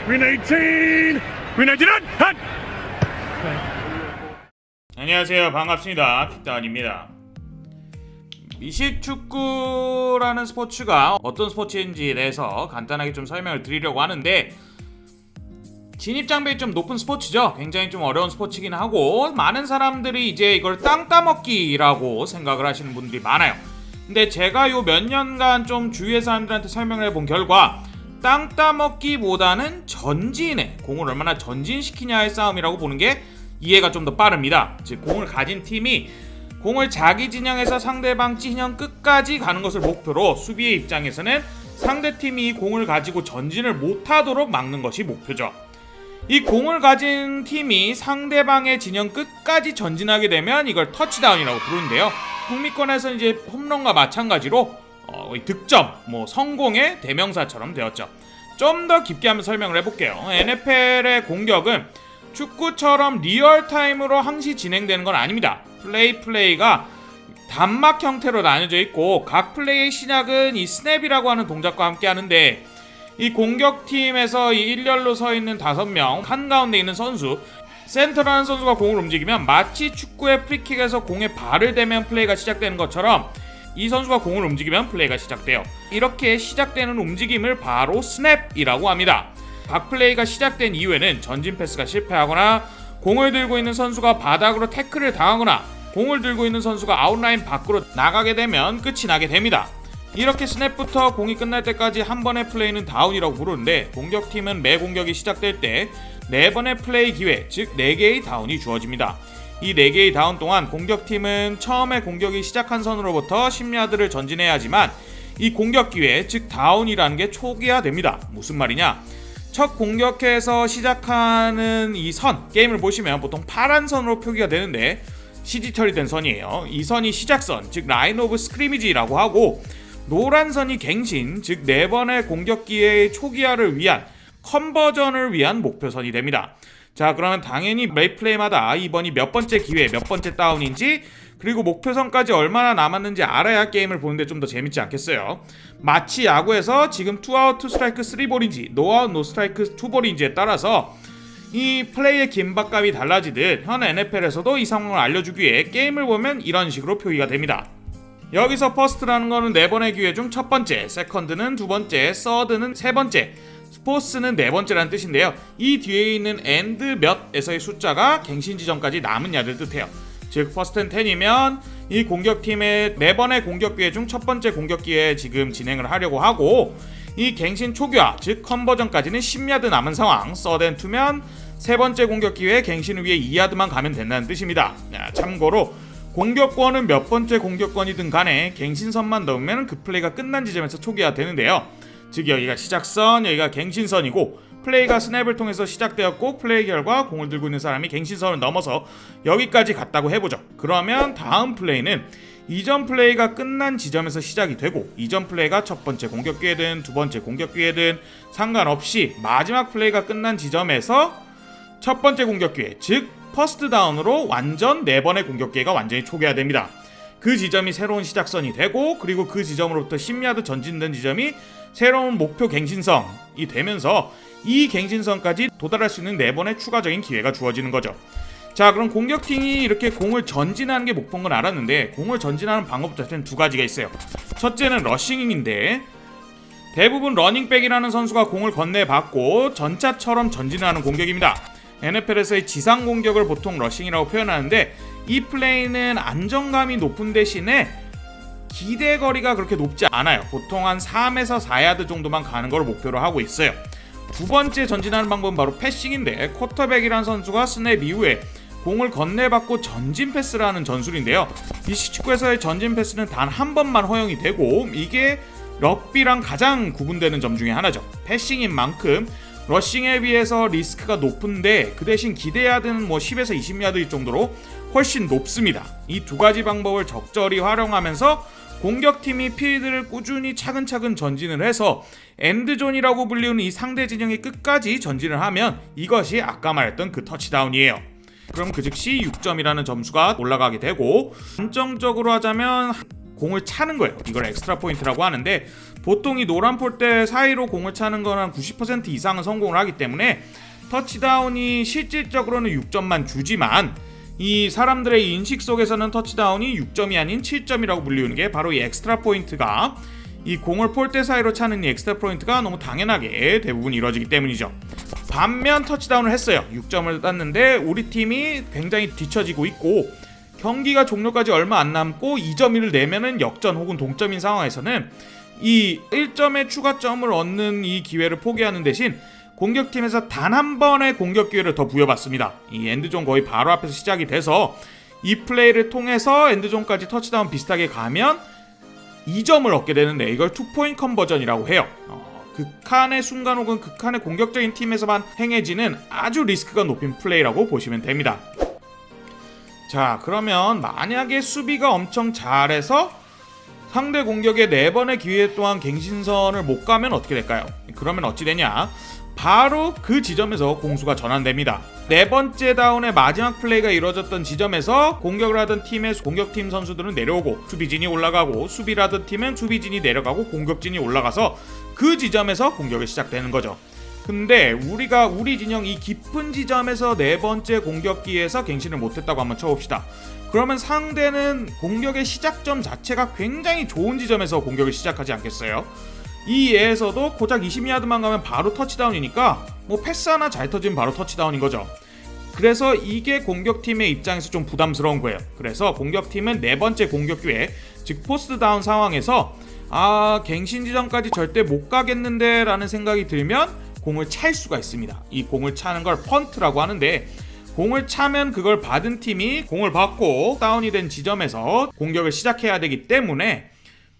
Win 18! Win 18! 한! 안녕하세요. 반갑습니다. 픽다운입니다. 미식축구라는 스포츠가 어떤 스포츠인지에 대해서 간단하게 좀 설명을 드리려고 하는데, 진입장벽이 좀 높은 스포츠죠. 굉장히 좀 어려운 스포츠긴 하고, 많은 사람들이 이제 이걸 땅 따먹기라고 생각을 하시는 분들이 많아요. 근데 제가 요 몇 년간 좀 주위의 사람들한테 설명을 해본 결과, 땅 따먹기보다는 전진에, 공을 얼마나 전진시키냐의 싸움이라고 보는 게 이해가 좀 더 빠릅니다. 즉, 공을 가진 팀이 공을 자기 진영에서 상대방 진영 끝까지 가는 것을 목표로, 수비의 입장에서는 상대팀이 공을 가지고 전진을 못하도록 막는 것이 목표죠. 이 공을 가진 팀이 상대방의 진영 끝까지 전진하게 되면 이걸 터치다운이라고 부르는데요. 북미권에서 이제 홈런과 마찬가지로 득점, 성공의 대명사처럼 되었죠. 좀 더 깊게 한번 설명을 해볼게요. NFL의 공격은 축구처럼 리얼타임으로 항시 진행되는 건 아닙니다. 플레이가 단막 형태로 나뉘어져 있고, 각 플레이의 시작은 이 스냅이라고 하는 동작과 함께 하는데, 이 공격팀에서 이 일렬로 서 있는 5명, 한가운데 있는 선수, 센터라는 선수가 공을 움직이면 마치 축구의 프리킥에서 공에 발을 대면 플레이가 시작되는 것처럼 이 선수가 공을 움직이면 플레이가 시작돼요. 이렇게 시작되는 움직임을 바로 스냅이라고 합니다. 각 플레이가 시작된 이후에는 전진 패스가 실패하거나, 공을 들고 있는 선수가 바닥으로 태클을 당하거나, 공을 들고 있는 선수가 아웃라인 밖으로 나가게 되면 끝이 나게 됩니다. 이렇게 스냅부터 공이 끝날 때까지 한 번의 플레이는 다운이라고 부르는데, 공격팀은 매 공격이 시작될 때 4번의 플레이 기회, 즉 4개의 다운이 주어집니다. 이 4개의 다운 동안 공격팀은 처음에 공격이 시작한 선으로부터 10야드를 전진해야 하지만, 이 공격 기회, 즉 다운이라는 게 초기화됩니다. 무슨 말이냐? 첫 공격해서 시작하는 이 선, 게임을 보시면 보통 파란 선으로 표기가 되는데 CG 처리된 선이에요. 이 선이 시작선, 즉 라인 오브 스크리미지라고 하고, 노란 선이 갱신, 즉 4번의 공격 기회의 초기화를 위한, 컨버전을 위한 목표선이 됩니다. 자, 그러면 당연히 매 플레이마다 이번이 몇 번째 기회, 몇 번째 다운인지, 그리고 목표선까지 얼마나 남았는지 알아야 게임을 보는데 좀 더 재밌지 않겠어요? 마치 야구에서 지금 2아웃 2스트라이크 3볼인지 노아웃 노스트라이크 2볼인지에 따라서 이 플레이의 긴박감이 달라지듯, 현 NFL에서도 이 상황을 알려주기 위해 게임을 보면 이런 식으로 표기가 됩니다. 여기서 퍼스트라는 거는 4번의 기회 중 첫 번째, 세컨드는 2번째, 서드는 3번째, 포스는 4번째라는 뜻인데요. 이 뒤에 있는 엔드 몇에서의 숫자가 갱신 지점까지 남은 야를 뜻해요. 즉 퍼스트 앤 10이면 이 공격팀의 4번의 공격 기회 중 첫 번째 공격 기회에 지금 진행을 하려고 하고, 이 갱신 초기화, 즉 컨버전까지는 10야드 남은 상황, 서드 앤 2면 3번째 공격 기회에 갱신을 위해 2야드만 가면 된다는 뜻입니다. 참고로 공격권은 몇 번째 공격권이든 간에 갱신선만 넘으면 그 플레이가 끝난 지점에서 초기화 되는데요. 즉 여기가 시작선, 여기가 갱신선이고, 플레이가 스냅을 통해서 시작되었고, 플레이 결과 공을 들고 있는 사람이 갱신선을 넘어서 여기까지 갔다고 해보죠. 그러면 다음 플레이는 이전 플레이가 끝난 지점에서 시작이 되고, 이전 플레이가 첫 번째 공격 기회든 두 번째 공격 기회든 상관없이 마지막 플레이가 끝난 지점에서 첫 번째 공격 기회, 즉 퍼스트 다운으로 완전 4번의 공격 기회가 완전히 초기화됩니다. 그 지점이 새로운 시작선이 되고, 그리고 그 지점으로부터 10야드 전진된 지점이 새로운 목표 갱신선이 되면서 이 갱신선까지 도달할 수 있는 4번의 추가적인 기회가 주어지는 거죠. 자, 그럼 공격팀이 이렇게 공을 전진하는 게 목표인 건 알았는데, 공을 전진하는 방법 자체는 2가지가 있어요. 첫째는 러싱인데, 대부분 러닝백이라는 선수가 공을 건네받고 전차처럼 전진하는 공격입니다. NFL에서의 지상 공격을 보통 러싱이라고 표현하는데, 이 플레이는 안정감이 높은 대신에 기대거리가 그렇게 높지 않아요. 보통 한 3에서 4야드 정도만 가는 걸 목표로 하고 있어요. 두 번째 전진하는 방법은 바로 패싱인데, 쿼터백이라는 선수가 스냅 이후에 공을 건네받고 전진 패스를 하는 전술인데요. 미식축구에서의 전진 패스는 단 한 번만 허용이 되고, 이게 럭비랑 가장 구분되는 점 중에 하나죠. 패싱인 만큼 러싱에 비해서 리스크가 높은데, 그 대신 기대야드는 10에서 20야드 정도로 훨씬 높습니다. 이 2가지 방법을 적절히 활용하면서 공격팀이 필드를 꾸준히 차근차근 전진을 해서 엔드존이라고 불리는 이 상대 진영의 끝까지 전진을 하면, 이것이 아까 말했던 그 터치다운이에요. 그럼 그 즉시 6점이라는 점수가 올라가게 되고, 안정적으로 하자면 공을 차는 거예요. 이걸 엑스트라 포인트라고 하는데 보통 이 노란 폴대 사이로 공을 차는 건 한 90% 이상은 성공을 하기 때문에 터치다운이 실질적으로는 6점만 주지만 이 사람들의 인식 속에서는 터치다운이 6점이 아닌 7점이라고 불리우는 게 바로 이 엑스트라 포인트가 이 공을 폴대 사이로 차는 이 엑스트라 포인트가 너무 당연하게 대부분 이루어지기 때문이죠. 반면 터치다운을 했어요. 6점을 땄는데 우리 팀이 굉장히 뒤처지고 있고 경기가 종료까지 얼마 안 남고 2점을 내면은 역전 혹은 동점인 상황에서는 이 1점의 추가점을 얻는 이 기회를 포기하는 대신 공격팀에서 단 한 번의 공격 기회를 더 부여받습니다. 이 엔드존 거의 바로 앞에서 시작이 돼서 이 플레이를 통해서 엔드존까지 터치다운 비슷하게 가면 2점을 얻게 되는데 이걸 투포인트 컨버전이라고 해요. 극한의 순간 혹은 극한의 공격적인 팀에서만 행해지는 아주 리스크가 높은 플레이라고 보시면 됩니다. 자, 그러면 만약에 수비가 엄청 잘해서 상대 공격에 4번의 기회 동안 갱신선을 못 가면 어떻게 될까요? 그러면 어찌 되냐? 바로 그 지점에서 공수가 전환됩니다. 4번째 다운의 마지막 플레이가 이루어졌던 지점에서 공격을 하던 팀의 공격팀 선수들은 내려오고 수비진이 올라가고 수비를 하던 팀은 수비진이 내려가고 공격진이 올라가서 그 지점에서 공격이 시작되는 거죠. 근데 우리 진영 이 깊은 지점에서 4번째 공격기에서 갱신을 못했다고 한번 쳐봅시다. 그러면 상대는 공격의 시작점 자체가 굉장히 좋은 지점에서 공격을 시작하지 않겠어요? 이 예에서도 고작 20야드만 가면 바로 터치다운이니까 뭐 패스 하나 잘 터지면 바로 터치다운인 거죠. 그래서 이게 공격팀의 입장에서 좀 부담스러운 거예요. 그래서 공격팀은 4번째 공격 기회, 즉 포스트 다운 상황에서 갱신 지점까지 절대 못 가겠는데 라는 생각이 들면 공을 찰 수가 있습니다. 이 공을 차는 걸 펀트라고 하는데 공을 차면 그걸 받은 팀이 공을 받고 다운이 된 지점에서 공격을 시작해야 되기 때문에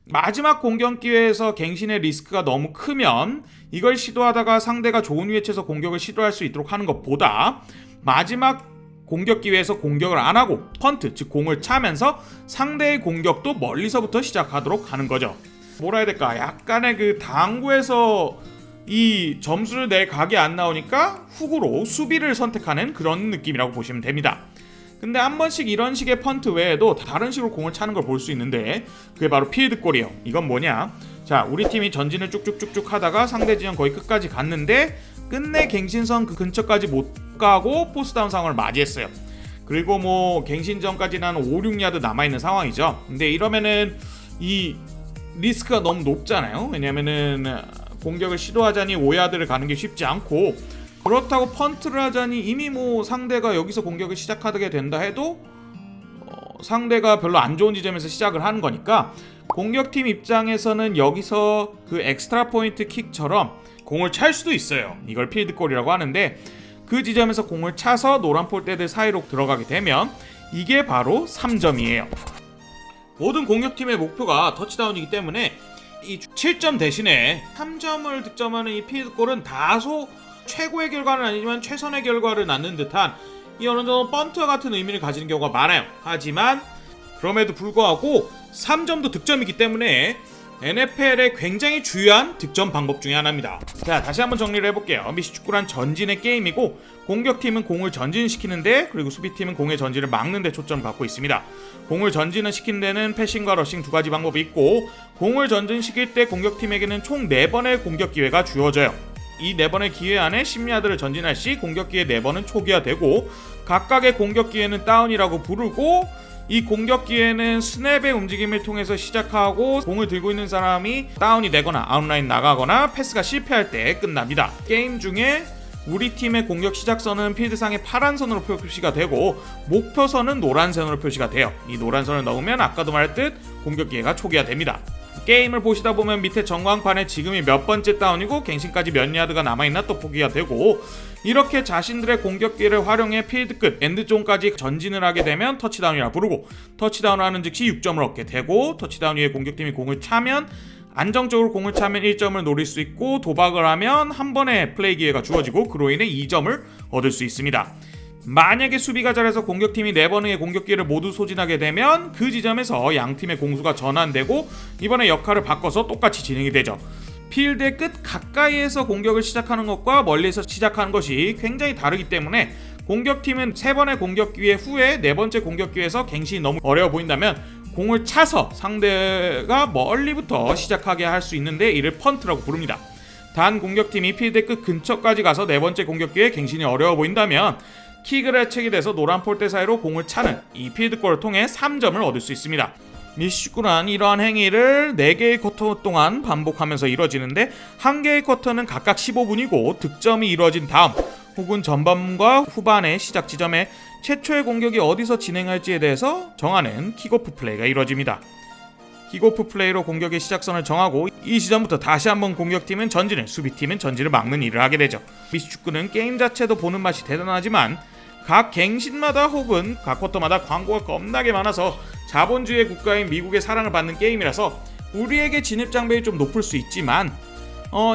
마지막 공격 기회에서 갱신의 리스크가 너무 크면 이걸 시도하다가 상대가 좋은 위치에서 공격을 시도할 수 있도록 하는 것보다 마지막 공격 기회에서 공격을 안 하고 펀트, 즉 공을 차면서 상대의 공격도 멀리서부터 시작하도록 하는 거죠. 뭐라 해야 될까? 약간의 그 당구에서 이 점수를 낼 각이 안 나오니까 훅으로 수비를 선택하는 그런 느낌이라고 보시면 됩니다. 근데 한 번씩 이런 식의 펀트 외에도 다른 식으로 공을 차는 걸 볼 수 있는데 그게 바로 필드골이에요. 이건 뭐냐? 자, 우리 팀이 전진을 쭉쭉쭉쭉 하다가 상대 지형 거의 끝까지 갔는데 끝내 갱신선 그 근처까지 못 가고 포스다운 상황을 맞이했어요. 그리고 뭐 갱신전까지는 한 5, 6야드 남아있는 상황이죠. 근데 이러면은 이 리스크가 너무 높잖아요. 왜냐면은 공격을 시도하자니 5야드를 가는 게 쉽지 않고 그렇다고 펀트를 하자니 이미 뭐 상대가 여기서 공격을 시작하게 된다 해도 상대가 별로 안 좋은 지점에서 시작을 하는 거니까 공격팀 입장에서는 여기서 그 엑스트라 포인트 킥처럼 공을 찰 수도 있어요. 이걸 필드골이라고 하는데 그 지점에서 공을 차서 노란 폴대들 사이로 들어가게 되면 이게 바로 3점이에요. 모든 공격팀의 목표가 터치다운이기 때문에 이 7점 대신에 3점을 득점하는 이 필드골은 다소 최고의 결과는 아니지만 최선의 결과를 낳는 듯한 이 어느 정도 펀트와 같은 의미를 가지는 경우가 많아요. 하지만 그럼에도 불구하고 3점도 득점이기 때문에 NFL의 굉장히 중요한 득점 방법 중에 하나입니다. 자, 다시 한번 정리를 해볼게요. 미식축구란 전진의 게임이고 공격팀은 공을 전진시키는데 그리고 수비팀은 공의 전진을 막는 데 초점을 갖고 있습니다. 공을 전진을 시키는 데는 패싱과 러싱 두 가지 방법이 있고 공을 전진시킬 때 공격팀에게는 총 4번의 공격 기회가 주어져요. 이 4번의 기회 안에 10야드를 전진할 시 공격 기회 4번은 초기화되고 각각의 공격 기회는 다운이라고 부르고 이 공격 기회는 스냅의 움직임을 통해서 시작하고 공을 들고 있는 사람이 다운이 되거나 아웃라인 나가거나 패스가 실패할 때 끝납니다. 게임 중에 우리 팀의 공격 시작선은 필드상의 파란 선으로 표시가 되고 목표선은 노란 선으로 표시가 돼요. 이 노란 선을 넣으면 아까도 말했듯 공격 기회가 초기화됩니다. 게임을 보시다 보면 밑에 전광판에 지금이 몇 번째 다운이고 갱신까지 몇 야드가 남아있나 또 보기가 되고 이렇게 자신들의 공격 기회를 활용해 필드 끝 엔드존까지 전진을 하게 되면 터치다운이라 부르고 터치다운을 하는 즉시 6점을 얻게 되고 터치다운 이후에 공격팀이 공을 차면 안정적으로 공을 차면 1점을 노릴 수 있고 도박을 하면 한 번의 플레이 기회가 주어지고 그로 인해 2점을 얻을 수 있습니다. 만약에 수비가 잘해서 공격팀이 4번의 공격 기회를 모두 소진하게 되면 그 지점에서 양팀의 공수가 전환되고 이번에 역할을 바꿔서 똑같이 진행이 되죠. 필드의 끝 가까이에서 공격을 시작하는 것과 멀리에서 시작하는 것이 굉장히 다르기 때문에 공격팀은 3번의 공격 기회 후에 4번째 공격 기회에서 갱신이 너무 어려워 보인다면 공을 차서 상대가 멀리부터 시작하게 할 수 있는데 이를 펀트라고 부릅니다. 단 공격팀이 필드의 끝 근처까지 가서 네 번째 공격기에 갱신이 어려워 보인다면 킥을 해책이 돼서 노란 폴대 사이로 공을 차는 이 필드골을 통해 3점을 얻을 수 있습니다. 미식축구란 이러한 행위를 4개의 쿼터 동안 반복하면서 이뤄지는데 1개의 쿼터는 각각 15분이고 득점이 이루어진 다음 혹은 전반과 후반의 시작 지점에 최초의 공격이 어디서 진행할지에 대해서 정하는 킥오프 플레이가 이루어집니다. 킥오프 플레이로 공격의 시작선을 정하고 이 시점부터 다시 한번 공격팀은 전진을, 수비팀은 전진을 막는 일을 하게 되죠. 미식축구는 게임 자체도 보는 맛이 대단하지만 각 갱신마다 혹은 각 쿼터마다 광고가 겁나게 많아서 자본주의 국가인 미국의 사랑을 받는 게임이라서 우리에게 진입 장벽이 좀 높을 수 있지만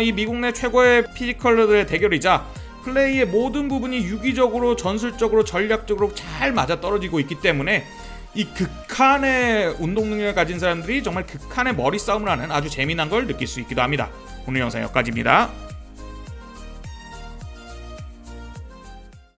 이 미국 내 최고의 피지컬러들의 대결이자 플레이의 모든 부분이 유기적으로, 전술적으로, 전략적으로 잘 맞아떨어지고 있기 때문에 이 극한의 운동 능력을 가진 사람들이 정말 극한의 머리 싸움을 하는 아주 재미난 걸 느낄 수 있기도 합니다. 오늘 영상 여기까지입니다.